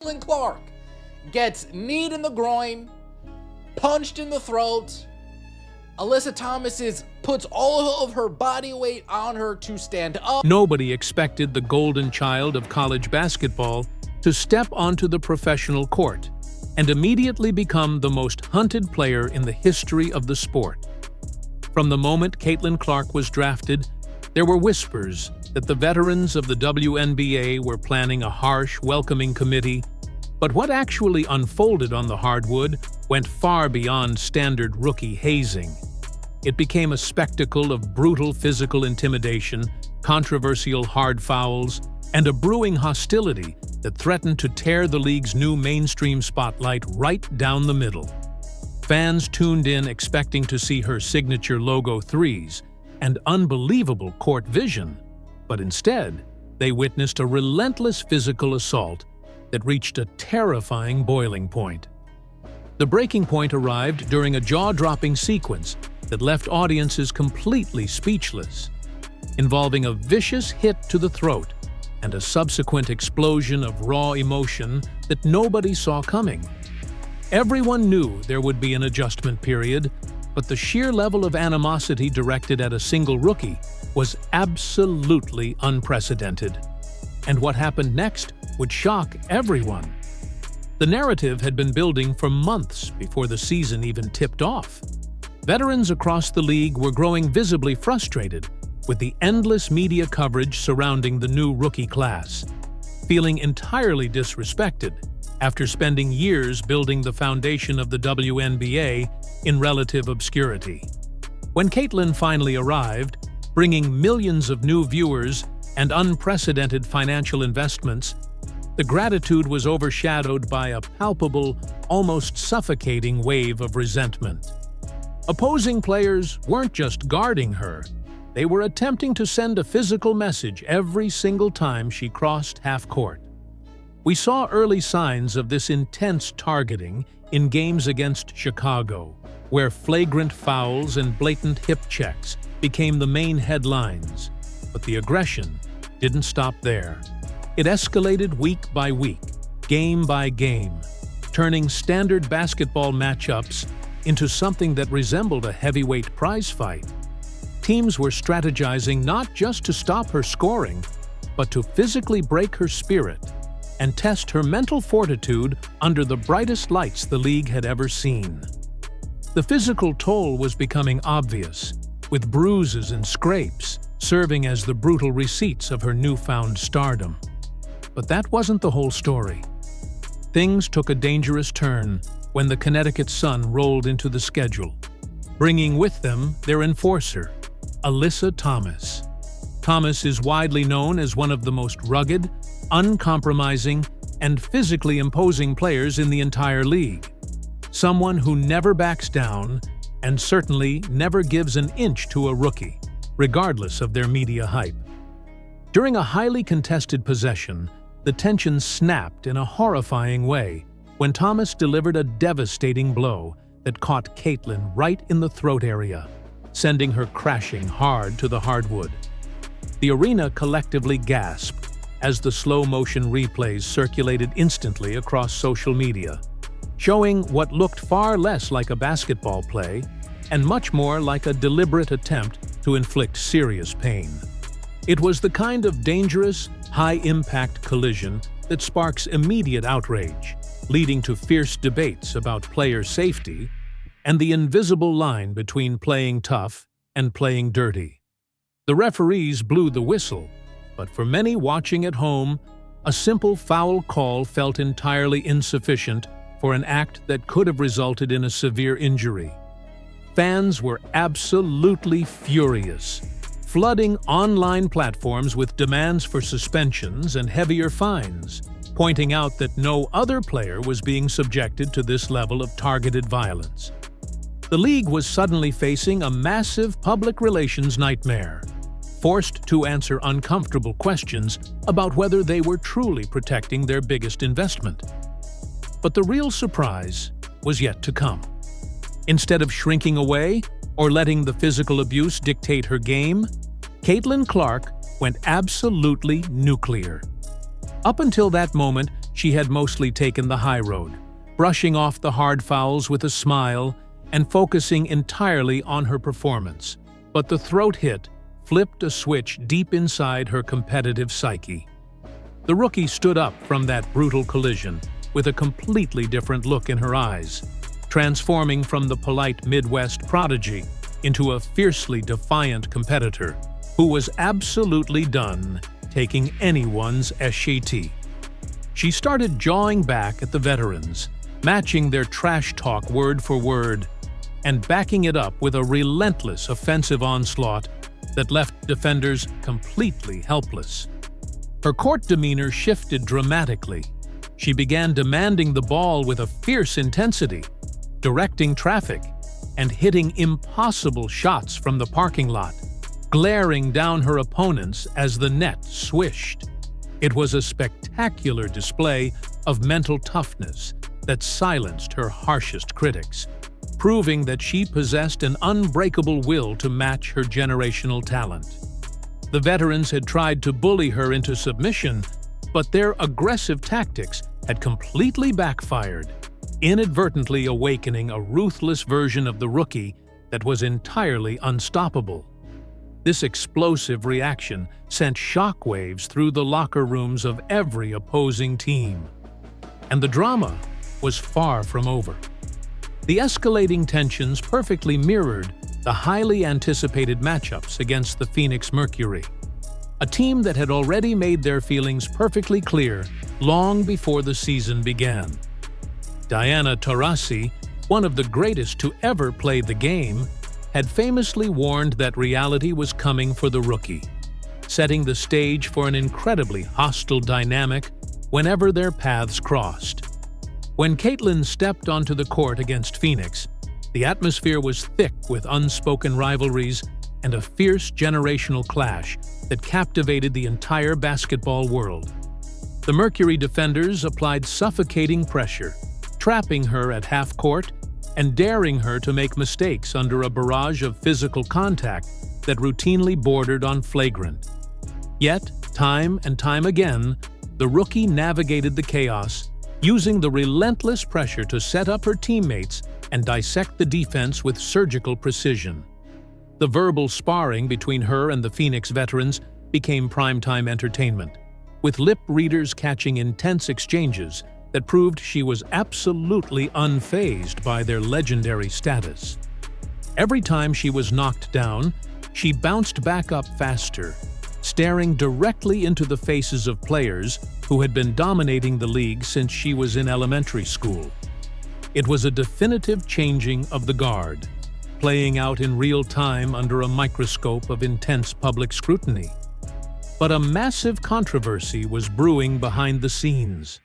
Caitlin Clark gets kneed in the groin, punched in the throat. Alyssa Thomas puts all of her body weight on her to stand up. Nobody expected the golden child of college basketball to step onto the professional court and immediately become the most hunted player in the history of the sport. From the moment Caitlin Clark was drafted, there were whispers that the veterans of the WNBA were planning a harsh, welcoming committee, but what actually unfolded on the hardwood went far beyond standard rookie hazing. It became a spectacle of brutal physical intimidation, controversial hard fouls, and a brewing hostility that threatened to tear the league's new mainstream spotlight right down the middle. Fans tuned in expecting to see her signature logo threes and unbelievable court vision, but instead, they witnessed a relentless physical assault that reached a terrifying boiling point. The breaking point arrived during a jaw-dropping sequence that left audiences completely speechless, involving a vicious hit to the throat and a subsequent explosion of raw emotion that nobody saw coming. Everyone knew there would be an adjustment period, but the sheer level of animosity directed at a single rookie was absolutely unprecedented. And what happened next would shock everyone. The narrative had been building for months before the season even tipped off. Veterans across the league were growing visibly frustrated with the endless media coverage surrounding the new rookie class, feeling entirely disrespected after spending years building the foundation of the WNBA in relative obscurity. When Caitlin finally arrived, bringing millions of new viewers and unprecedented financial investments, the gratitude was overshadowed by a palpable, almost suffocating wave of resentment. Opposing players weren't just guarding her, they were attempting to send a physical message every single time she crossed half-court. We saw early signs of this intense targeting in games against Chicago, where flagrant fouls and blatant hip checks became the main headlines. But the aggression didn't stop there. It escalated week by week, game by game, turning standard basketball matchups into something that resembled a heavyweight prize fight. Teams were strategizing not just to stop her scoring, but to physically break her spirit and test her mental fortitude under the brightest lights the league had ever seen. The physical toll was becoming obvious, with bruises and scrapes serving as the brutal receipts of her newfound stardom. But that wasn't the whole story. Things took a dangerous turn when the Connecticut Sun rolled into the schedule, bringing with them their enforcer, Alyssa Thomas. Thomas is widely known as one of the most rugged, uncompromising, and physically imposing players in the entire league. Someone who never backs down and certainly never gives an inch to a rookie, regardless of their media hype. During a highly contested possession, the tension snapped in a horrifying way when Thomas delivered a devastating blow that caught Caitlin right in the throat area, sending her crashing hard to the hardwood. The arena collectively gasped as the slow-motion replays circulated instantly across social media, showing what looked far less like a basketball play and much more like a deliberate attempt to inflict serious pain. It was the kind of dangerous, high-impact collision that sparks immediate outrage, leading to fierce debates about player safety and the invisible line between playing tough and playing dirty. The referees blew the whistle, but for many watching at home, a simple foul call felt entirely insufficient for an act that could have resulted in a severe injury. Fans were absolutely furious, flooding online platforms with demands for suspensions and heavier fines, pointing out that no other player was being subjected to this level of targeted violence. The league was suddenly facing a massive public relations nightmare, forced to answer uncomfortable questions about whether they were truly protecting their biggest investment. But the real surprise was yet to come. Instead of shrinking away or letting the physical abuse dictate her game, Caitlin Clark went absolutely nuclear. Up until that moment, she had mostly taken the high road, brushing off the hard fouls with a smile and focusing entirely on her performance. But the throat hit flipped a switch deep inside her competitive psyche. The rookie stood up from that brutal collision with a completely different look in her eyes, transforming from the polite Midwest prodigy into a fiercely defiant competitor who was absolutely done taking anyone's SHT. She started jawing back at the veterans, matching their trash talk word for word, and backing it up with a relentless offensive onslaught that left defenders completely helpless. Her court demeanor shifted dramatically. She began demanding the ball with a fierce intensity, directing traffic, and hitting impossible shots from the parking lot, glaring down her opponents as the net swished. It was a spectacular display of mental toughness that silenced her harshest critics, proving that she possessed an unbreakable will to match her generational talent. The veterans had tried to bully her into submission, but their aggressive tactics had completely backfired, inadvertently awakening a ruthless version of the rookie that was entirely unstoppable. This explosive reaction sent shockwaves through the locker rooms of every opposing team. And the drama was far from over. The escalating tensions perfectly mirrored the highly anticipated matchups against the Phoenix Mercury, a team that had already made their feelings perfectly clear long before the season began. Diana Taurasi, one of the greatest to ever play the game, had famously warned that reality was coming for the rookie, setting the stage for an incredibly hostile dynamic whenever their paths crossed. When Caitlin stepped onto the court against Phoenix, the atmosphere was thick with unspoken rivalries and a fierce generational clash that captivated the entire basketball world. The Mercury defenders applied suffocating pressure, trapping her at half court and daring her to make mistakes under a barrage of physical contact that routinely bordered on flagrant. Yet, time and time again, the rookie navigated the chaos, using the relentless pressure to set up her teammates and dissect the defense with surgical precision. The verbal sparring between her and the Phoenix veterans became primetime entertainment, with lip readers catching intense exchanges that proved she was absolutely unfazed by their legendary status. Every time she was knocked down, she bounced back up faster, staring directly into the faces of players who had been dominating the league since she was in elementary school. It was a definitive changing of the guard, playing out in real time under a microscope of intense public scrutiny. But a massive controversy was brewing behind the scenes.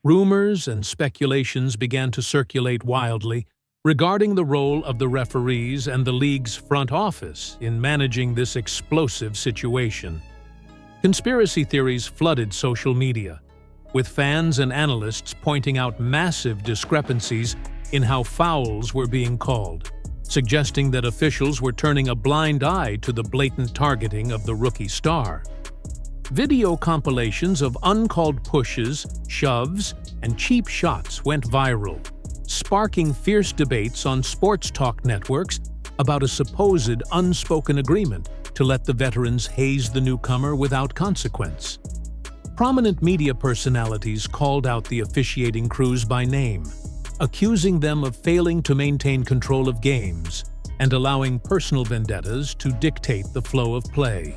Rumors and speculations began to circulate wildly regarding the role of the referees and the league's front office in managing this explosive situation. Conspiracy theories flooded social media, with fans and analysts pointing out massive discrepancies in how fouls were being called, suggesting that officials were turning a blind eye to the blatant targeting of the rookie star. Video compilations of uncalled pushes, shoves, and cheap shots went viral, sparking fierce debates on sports talk networks about a supposed unspoken agreement to let the veterans haze the newcomer without consequence. Prominent media personalities called out the officiating crews by name, accusing them of failing to maintain control of games and allowing personal vendettas to dictate the flow of play.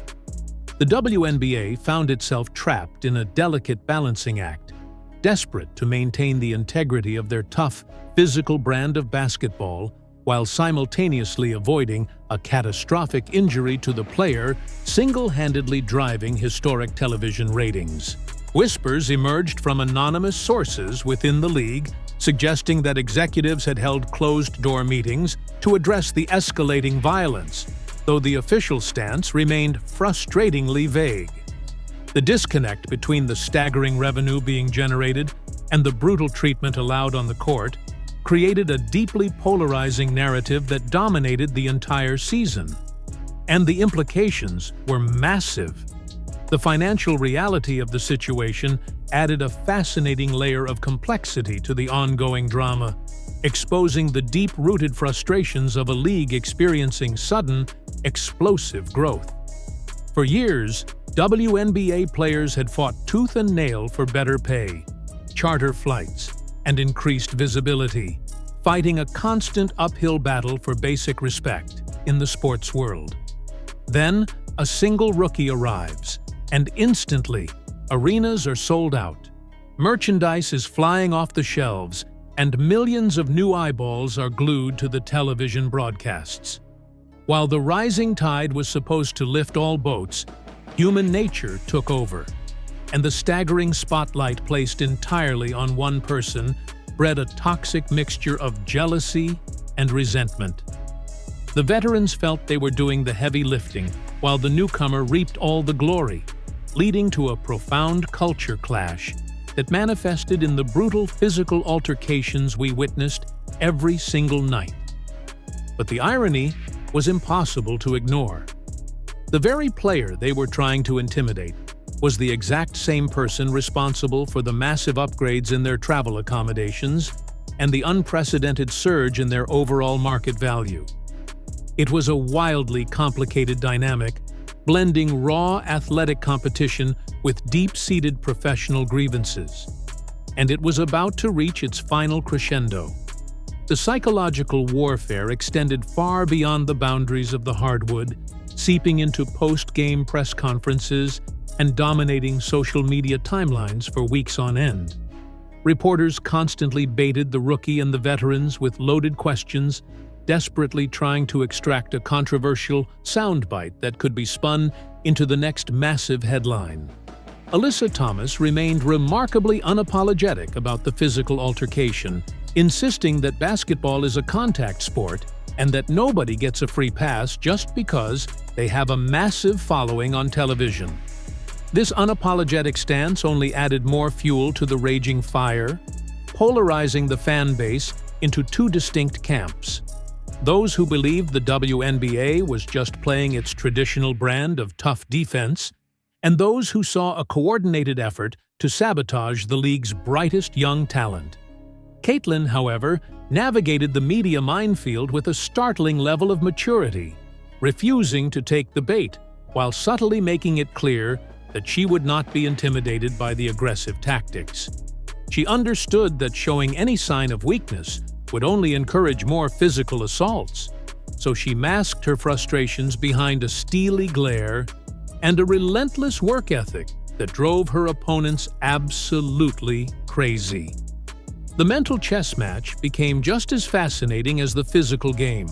The WNBA found itself trapped in a delicate balancing act, desperate to maintain the integrity of their tough, physical brand of basketball while simultaneously avoiding a catastrophic injury to the player single-handedly driving historic television ratings. Whispers emerged from anonymous sources within the league, suggesting that executives had held closed-door meetings to address the escalating violence, though the official stance remained frustratingly vague. The disconnect between the staggering revenue being generated and the brutal treatment allowed on the court created a deeply polarizing narrative that dominated the entire season. And the implications were massive. The financial reality of the situation added a fascinating layer of complexity to the ongoing drama, exposing the deep-rooted frustrations of a league experiencing sudden, explosive growth. For years, WNBA players had fought tooth and nail for better pay, charter flights, and increased visibility, fighting a constant uphill battle for basic respect in the sports world. Then, a single rookie arrives, and instantly, arenas are sold out. Merchandise is flying off the shelves, and millions of new eyeballs are glued to the television broadcasts. While the rising tide was supposed to lift all boats, human nature took over, and the staggering spotlight placed entirely on one person bred a toxic mixture of jealousy and resentment. The veterans felt they were doing the heavy lifting, while the newcomer reaped all the glory, leading to a profound culture clash that manifested in the brutal physical altercations we witnessed every single night. But the irony was impossible to ignore. The very player they were trying to intimidate was the exact same person responsible for the massive upgrades in their travel accommodations and the unprecedented surge in their overall market value. It was a wildly complicated dynamic, blending raw athletic competition with deep-seated professional grievances. And it was about to reach its final crescendo. The psychological warfare extended far beyond the boundaries of the hardwood, seeping into post-game press conferences and dominating social media timelines for weeks on end. Reporters constantly baited the rookie and the veterans with loaded questions, desperately trying to extract a controversial soundbite that could be spun into the next massive headline. Alyssa Thomas remained remarkably unapologetic about the physical altercation, insisting that basketball is a contact sport and that nobody gets a free pass just because they have a massive following on television. This unapologetic stance only added more fuel to the raging fire, polarizing the fan base into two distinct camps. Those who believed the WNBA was just playing its traditional brand of tough defense, and those who saw a coordinated effort to sabotage the league's brightest young talent. Caitlin, however, navigated the media minefield with a startling level of maturity, refusing to take the bait while subtly making it clear that she would not be intimidated by the aggressive tactics. She understood that showing any sign of weakness would only encourage more physical assaults, so she masked her frustrations behind a steely glare and a relentless work ethic that drove her opponents absolutely crazy. The mental chess match became just as fascinating as the physical game,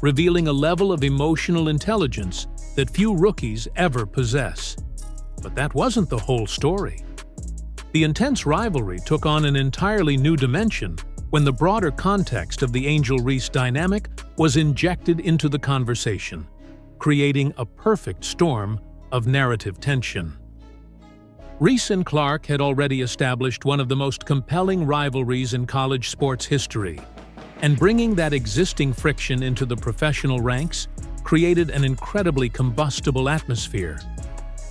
revealing a level of emotional intelligence that few rookies ever possess. But that wasn't the whole story. The intense rivalry took on an entirely new dimension when the broader context of the Angel-Reese dynamic was injected into the conversation, creating a perfect storm of narrative tension. Reese and Clark had already established one of the most compelling rivalries in college sports history, and bringing that existing friction into the professional ranks created an incredibly combustible atmosphere.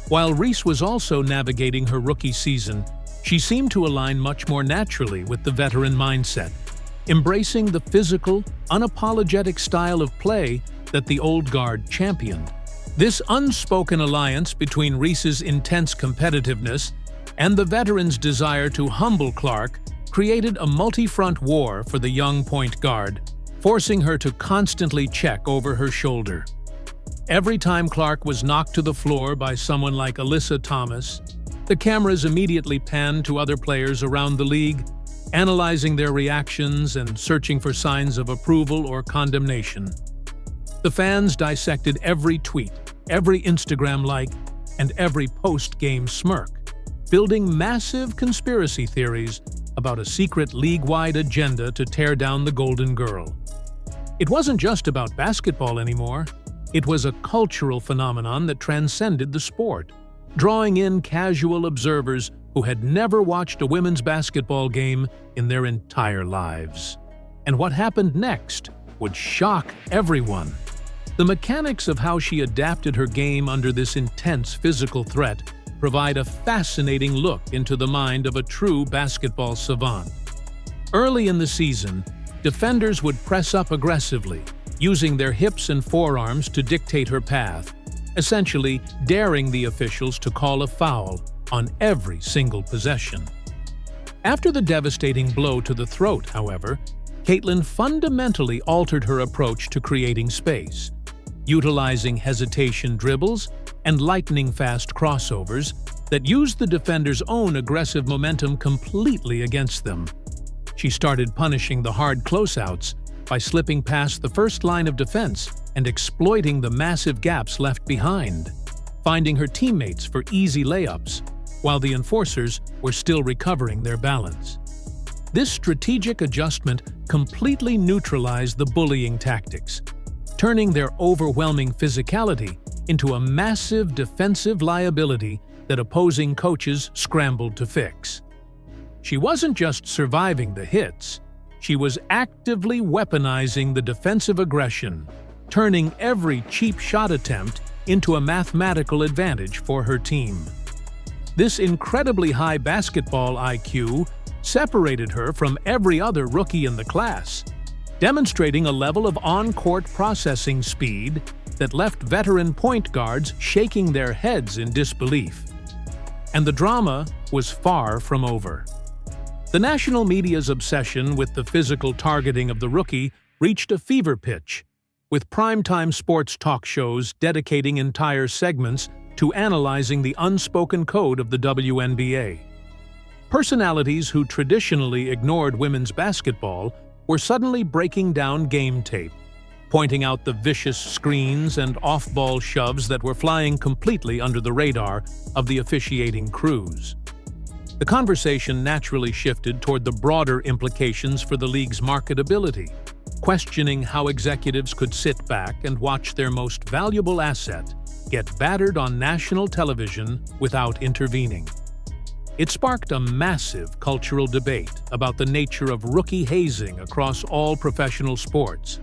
While Reese was also navigating her rookie season, she seemed to align much more naturally with the veteran mindset, embracing the physical, unapologetic style of play that the old guard championed. This unspoken alliance between Reese's intense competitiveness and the veteran's desire to humble Clark created a multi-front war for the young point guard, forcing her to constantly check over her shoulder. Every time Clark was knocked to the floor by someone like Alyssa Thomas, the cameras immediately panned to other players around the league, analyzing their reactions and searching for signs of approval or condemnation. The fans dissected every tweet, every Instagram like, and every post-game smirk, building massive conspiracy theories about a secret league-wide agenda to tear down the Golden Girl. It wasn't just about basketball anymore. It was a cultural phenomenon that transcended the sport, drawing in casual observers who had never watched a women's basketball game in their entire lives. And what happened next would shock everyone. The mechanics of how she adapted her game under this intense physical threat provide a fascinating look into the mind of a true basketball savant. Early in the season, defenders would press up aggressively, using their hips and forearms to dictate her path, essentially daring the officials to call a foul on every single possession. After the devastating blow to the throat, however, Caitlin fundamentally altered her approach to creating space, utilizing hesitation dribbles and lightning-fast crossovers that used the defender's own aggressive momentum completely against them. She started punishing the hard closeouts by slipping past the first line of defense and exploiting the massive gaps left behind, finding her teammates for easy layups, while the enforcers were still recovering their balance. This strategic adjustment completely neutralized the bullying tactics, turning their overwhelming physicality into a massive defensive liability that opposing coaches scrambled to fix. She wasn't just surviving the hits, she was actively weaponizing the defensive aggression, turning every cheap shot attempt into a mathematical advantage for her team. This incredibly high basketball IQ separated her from every other rookie in the class, demonstrating a level of on-court processing speed that left veteran point guards shaking their heads in disbelief. And the drama was far from over. The national media's obsession with the physical targeting of the rookie reached a fever pitch, with primetime sports talk shows dedicating entire segments to analyzing the unspoken code of the WNBA. Personalities who traditionally ignored women's basketball were suddenly breaking down game tape, pointing out the vicious screens and off-ball shoves that were flying completely under the radar of the officiating crews. The conversation naturally shifted toward the broader implications for the league's marketability, questioning how executives could sit back and watch their most valuable asset get battered on national television without intervening. It sparked a massive cultural debate about the nature of rookie hazing across all professional sports,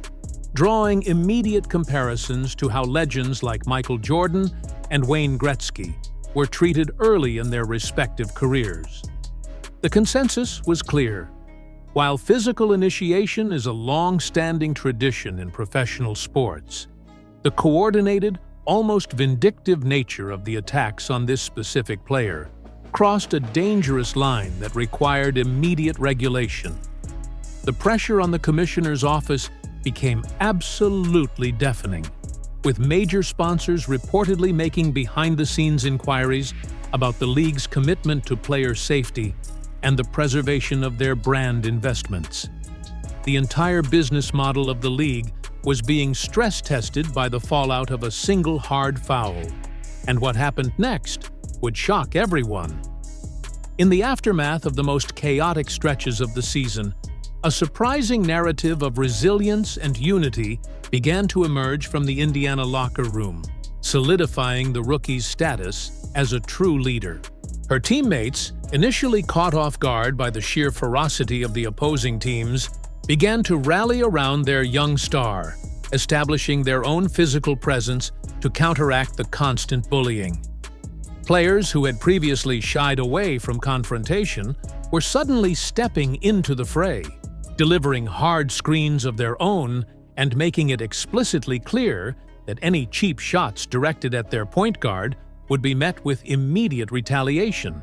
drawing immediate comparisons to how legends like Michael Jordan and Wayne Gretzky were treated early in their respective careers. The consensus was clear. While physical initiation is a long-standing tradition in professional sports, the coordinated, almost vindictive nature of the attacks on this specific player crossed a dangerous line that required immediate regulation. The pressure on the commissioner's office became absolutely deafening, with major sponsors reportedly making behind-the-scenes inquiries about the league's commitment to player safety and the preservation of their brand investments. The entire business model of the league was being stress-tested by the fallout of a single hard foul, and what happened next would shock everyone. In the aftermath of the most chaotic stretches of the season, a surprising narrative of resilience and unity began to emerge from the Indiana locker room, solidifying the rookie's status as a true leader. Her teammates, initially caught off guard by the sheer ferocity of the opposing teams, began to rally around their young star, establishing their own physical presence to counteract the constant bullying. Players who had previously shied away from confrontation were suddenly stepping into the fray, delivering hard screens of their own and making it explicitly clear that any cheap shots directed at their point guard would be met with immediate retaliation.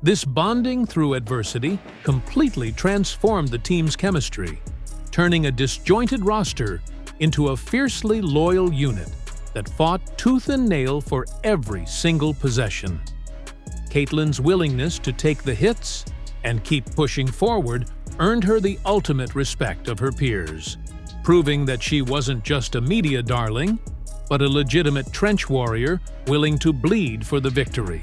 This bonding through adversity completely transformed the team's chemistry, turning a disjointed roster into a fiercely loyal unit that fought tooth and nail for every single possession. Caitlin's willingness to take the hits and keep pushing forward earned her the ultimate respect of her peers, proving that she wasn't just a media darling, but a legitimate trench warrior willing to bleed for the victory.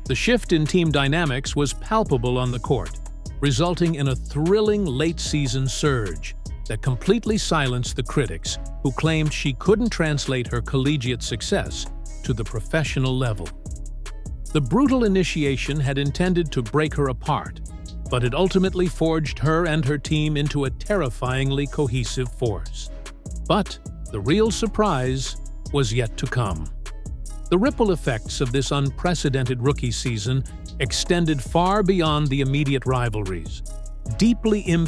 The shift in team dynamics was palpable on the court, resulting in a thrilling late-season surge that completely silenced the critics who claimed she couldn't translate her collegiate success to the professional level. The brutal initiation had intended to break her apart, but it ultimately forged her and her team into a terrifyingly cohesive force. But the real surprise was yet to come. The ripple effects of this unprecedented rookie season extended far beyond the immediate rivalries, deeply impacting